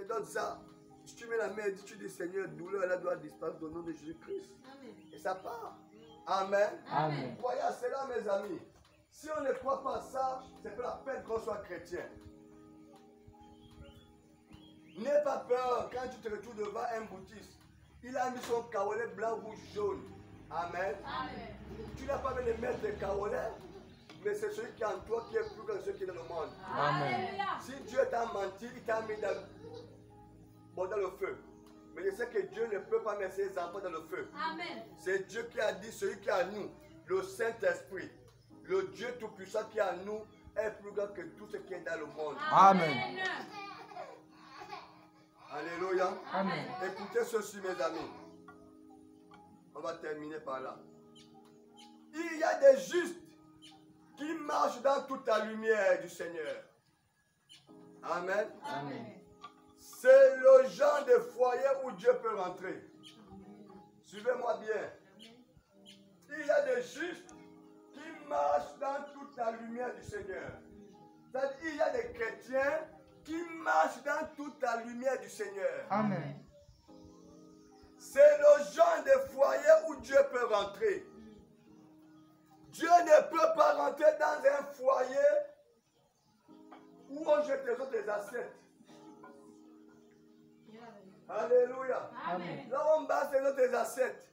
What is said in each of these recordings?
te donne ça. Si tu mets la main et tu dis Seigneur, douleur, elle doit disparaître au nom de Jésus-Christ. Et ça part. Amen. Amen. Croyez à cela, mes amis. Si on ne croit pas à ça, c'est pas la peine qu'on soit chrétien. N'aie pas peur quand tu te retrouves devant un boutiste. Il a mis son caolet blanc, rouge, jaune. Amen. Amen. Tu n'as pas besoin de mettre des caolets, mais c'est celui qui est en toi qui est plus que celui qui est dans le monde. Amen. Si Dieu t'a menti, il t'a mis dans le feu. Mais je sais que Dieu ne peut pas mettre ses enfants dans le feu. Amen. C'est Dieu qui a dit, celui qui est en nous, le Saint-Esprit, le Dieu Tout-Puissant qui est en nous, est plus grand que tout ce qui est dans le monde. Amen. Alléluia. Amen. Écoutez ceci, mes amis. On va terminer par là. Il y a des justes qui marchent dans toute la lumière du Seigneur. Amen. Amen. C'est le genre de foyer où Dieu peut rentrer. Suivez-moi bien. Il y a des justes qui marchent dans toute la lumière du Seigneur. C'est-à-dire, il y a des chrétiens qui marchent dans toute la lumière du Seigneur. Amen. C'est le genre de foyer où Dieu peut rentrer. Dieu ne peut pas rentrer dans un foyer où on jette les autres assiettes. Alléluia. Amen. Là, on base les autres assiettes.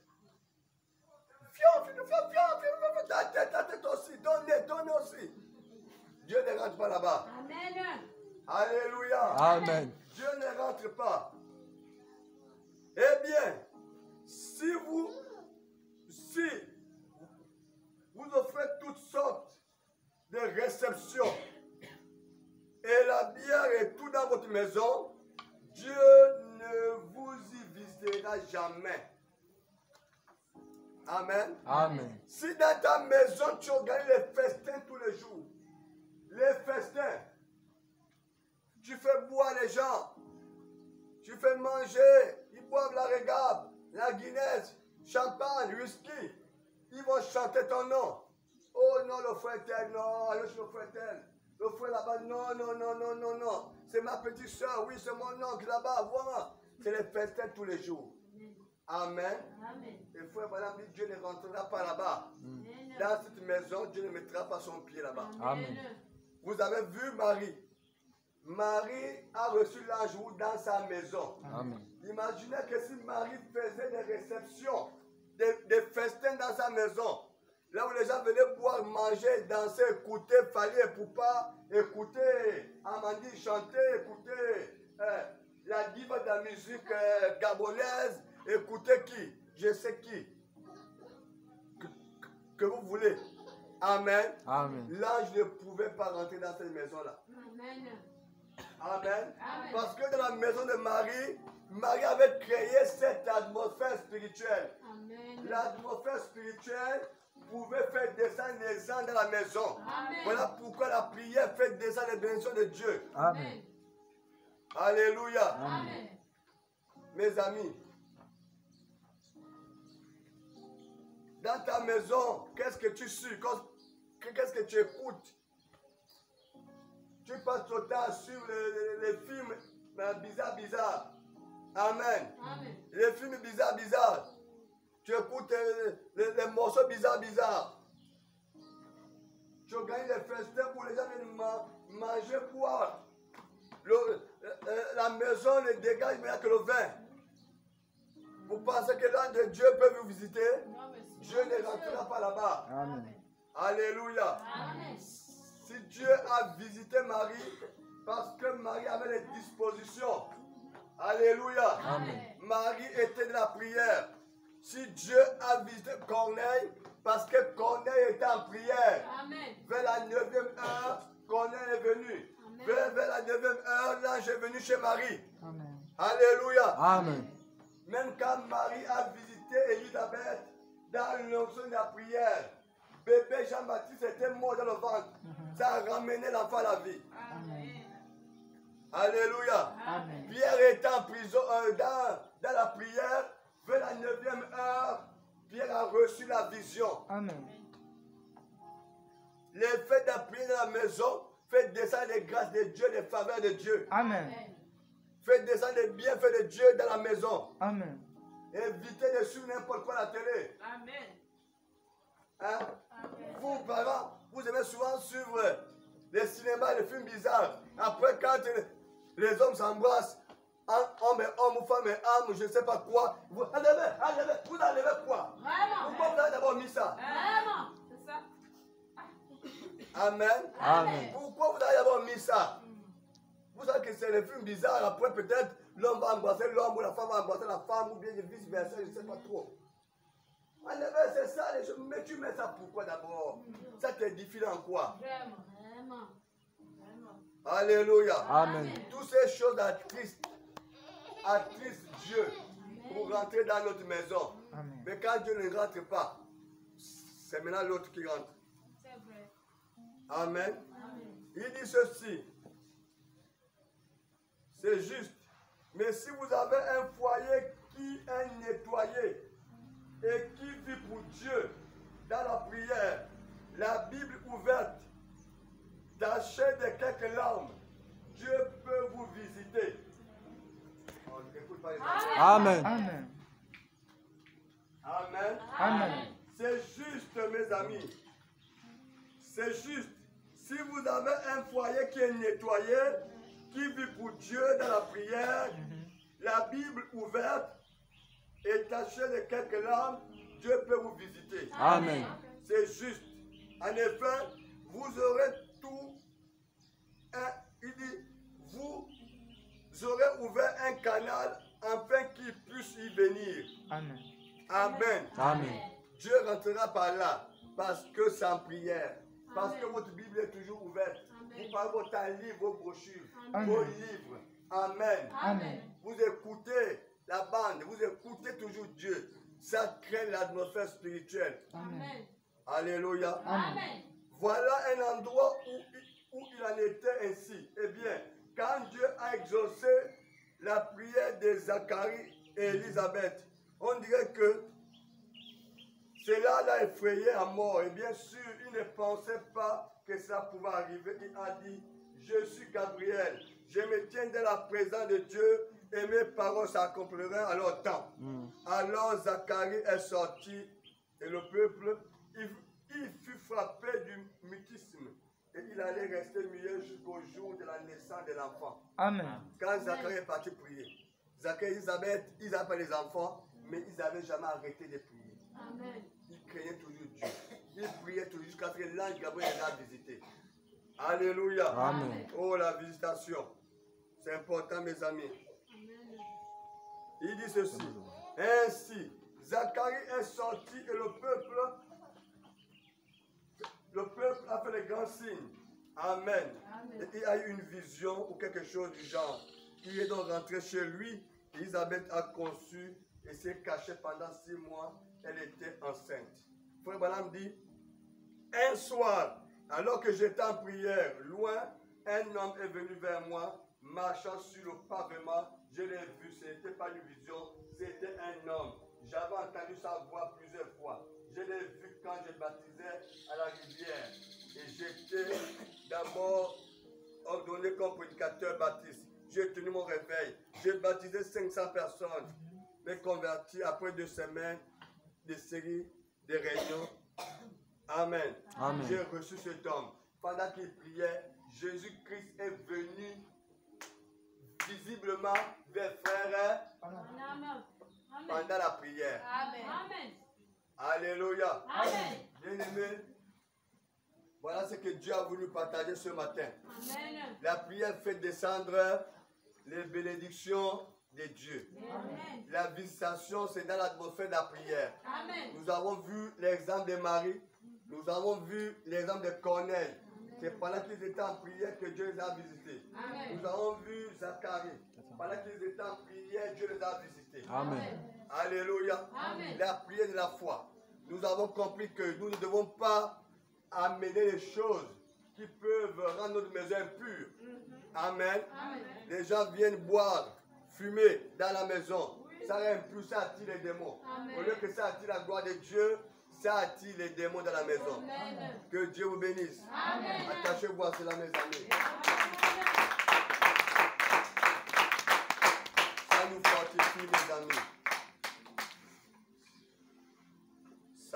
Viens, ta tête aussi, donne aussi. Dieu ne rentre pas là-bas. Amen. Alléluia. Amen. Dieu ne rentre pas. Eh bien, si vous offrez toutes sortes de réceptions et la bière et tout dans votre maison, Dieu ne vous y visitera jamais. Amen. Amen. Si dans ta maison tu organises les festins tous les jours, les festins, tu fais boire les gens, tu fais manger, ils boivent la régabe, la Guinness, champagne, whisky, ils vont chanter ton nom. Oh non, le frère tel, non, allez chez le frère tel. Le frère là-bas, non. C'est ma petite soeur, oui, c'est mon oncle là-bas, voilà. C'est les festins tous les jours. Amen. Amen. Et frère, madame dit, Dieu ne rentrera pas là-bas. Dans cette maison, Dieu ne mettra pas son pied là-bas. Amen. Vous avez vu Marie. Marie a reçu l'ange dans sa maison. Amen. Imaginez que si Marie faisait des réceptions, des festins dans sa maison, là où les gens venaient boire, manger, danser, écouter Fali et Poupa, écouter Amandine chanter, écouter la diva de la musique gabonaise, écouter qui? Je sais qui. Que vous voulez. Amen. Amen. L'ange ne pouvait pas rentrer dans cette maison-là. Amen. Amen. Amen. Parce que dans la maison de Marie, Marie avait créé cette atmosphère spirituelle. Amen. L'atmosphère spirituelle pouvait faire descendre les anges dans la maison. Amen. Voilà pourquoi la prière fait descendre les bénédictions de Dieu. Amen. Alléluia. Amen. Mes amis, dans ta maison, qu'est-ce que tu suis? Qu'est-ce que tu écoutes? Tu passes ton temps sur les films bizarres. Amen. Amen. Les films bizarres. Tu écoutes les morceaux bizarres. Tu organises les festins où les gens viennent manger, boire. La maison ne dégage rien que le vin. Vous pensez que l'ange de Dieu peut vous visiter? Dieu ne rentrera pas là-bas. Amen. Alléluia. Amen. Si Dieu a visité Marie, parce que Marie avait les dispositions. Alléluia. Amen. Marie était de la prière. Si Dieu a visité Corneille, parce que Corneille était en prière. Amen. Vers la 9e heure, Corneille est venu. Vers la 9e heure, l'ange est venu chez Marie. Amen. Alléluia. Amen. Même quand Marie a visité Élisabeth dans l'onction de la prière, bébé Jean-Baptiste était mort dans le ventre. Ça a ramené l'enfant à la vie. Amen. Alléluia. Amen. Pierre était en prison dans la prière. Vers la 9e heure, Pierre a reçu la vision. Amen. L'effet de la prière dans la maison fait descendre les grâces de Dieu, les faveurs de Dieu. Amen. Faites descendre les bienfaits de Dieu dans la maison. Amen. Évitez de suivre n'importe quoi à la télé. Amen. Hein? Vous, parents, vous aimez souvent suivre les cinémas, les films bizarres. Après, quand les hommes s'embrassent, homme et homme, ou femme et âme, je ne sais pas quoi, vous enlevez, vous enlevez quoi? Vraiment. Pourquoi vous avez d'abord mis ça? Vraiment. C'est ça. Amen. Amen. Pourquoi vous avez d'abord mis ça? Vous savez que c'est les films bizarres. Après, peut-être, l'homme va embrasser l'homme ou la femme va embrasser la femme ou bien vice-versa, je ne sais pas trop. Enlevez, c'est ça, les choses. Mais tu mets ça pourquoi d'abord? Ça t'édifie en quoi? Vraiment. Vraiment. Vraiment. Alléluia. Amen. Toutes ces choses attristent Dieu pour rentrer dans notre maison. Amen. Mais quand Dieu ne rentre pas, c'est maintenant l'autre qui rentre. C'est vrai. Amen. Amen. Il dit ceci. C'est juste. Mais si vous avez un foyer qui est nettoyé et qui vit pour Dieu dans la prière, la Bible ouverte, tâchez de quelques larmes, Dieu peut vous visiter. On n'écoute pas les enfants. Amen. Amen. Amen. Amen. C'est juste, mes amis. C'est juste. Si vous avez un foyer qui est nettoyé, qui vit pour Dieu dans la prière, la Bible ouverte et tâchez de quelques larmes, Dieu peut vous visiter. Amen. C'est juste. En effet, vous aurez tout. Il dit, vous aurez ouvert un canal afin qu'il puisse y venir. Amen. Amen. Amen. Dieu rentrera par là parce que c'est en prière. Parce que votre Bible est toujours ouverte. Vous parlez votre livre, vos brochures, vos livres. Amen. Amen. Vous écoutez la bande, vous écoutez toujours Dieu. Ça crée l'atmosphère spirituelle. Amen. Alléluia. Amen. Voilà un endroit où il en était ainsi. Eh bien, quand Dieu a exaucé la prière de Zacharie et Élisabeth, on dirait que cela l'a effrayé à mort. Et bien sûr, il ne pensait pas que ça pouvait arriver. Il a dit, je suis Gabriel, je me tiens dans la présence de Dieu et mes paroles s'accompliront à leur temps. Alors Zacharie est sorti et le peuple, il fut frappé du mutisme et il allait rester muet jusqu'au jour de la naissance de l'enfant. Amen. Quand Zacharie est parti prier, Zacharie et Elisabeth, ils n'avaient pas les enfants, mais ils n'avaient jamais arrêté de prier. Amen. Ils craignaient toujours Dieu. Ils priaient toujours jusqu'à ce que l'ange Gabriel les a visités. Alléluia. Amen. Oh, la visitation. C'est important, mes amis. Amen. Il dit ceci. Ainsi, Zacharie est sorti et le peuple a fait les grands signes. Amen. Amen. Et il a eu une vision ou quelque chose du genre. Il est donc rentré chez lui. Elisabeth a conçu et s'est cachée pendant 6 mois. Elle était enceinte. Frère Branham dit, un soir, alors que j'étais en prière, loin, un homme est venu vers moi, marchant sur le pavement. Je l'ai vu, ce n'était pas une vision, c'était un homme. J'avais entendu sa voix plusieurs fois. Je l'ai vu quand je baptisais à la rivière. Et j'étais d'abord ordonné comme prédicateur baptiste. J'ai tenu mon réveil. J'ai baptisé 500 personnes. Mais converti après 2 semaines de série de réunions. Amen. Amen. J'ai reçu cet homme. Pendant qu'il priait, Jésus-Christ est venu visiblement vers frère Amen. pendant la prière. Amen. Amen. Alléluia. Amen. Bien-aimés, voilà ce que Dieu a voulu partager ce matin. Amen. La prière fait descendre les bénédictions de Dieu. Amen. La visitation, c'est dans l'atmosphère de la prière. Amen. Nous avons vu l'exemple de Marie. Nous avons vu l'exemple de Corneille. C'est pendant qu'ils étaient en prière que Dieu les a visités. Amen. Nous avons vu Zacharie. Pendant qu'ils étaient en prière, Dieu les a visités. Amen. Alléluia. Amen. La prière de la foi. Nous avons compris que nous ne devons pas amener les choses qui peuvent rendre notre maison impure. Amen. Amen. Les gens viennent boire, fumer dans la maison. Ça rend impur, ça attire les démons. Amen. Au lieu que ça attire la gloire de Dieu, ça attire les démons dans la maison. Amen. Que Dieu vous bénisse. Amen. Attachez-vous à cela, mes amis.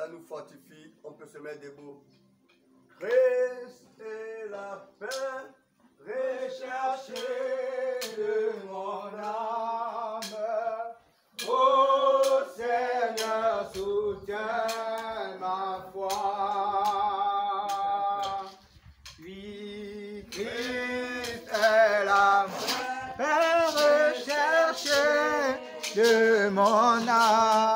cela nous fortifie. On peut se mettre debout. Christ est la paix, recherchée de mon âme. Ô Seigneur, soutiens ma foi. Oui, Christ est la paix recherchée de mon âme.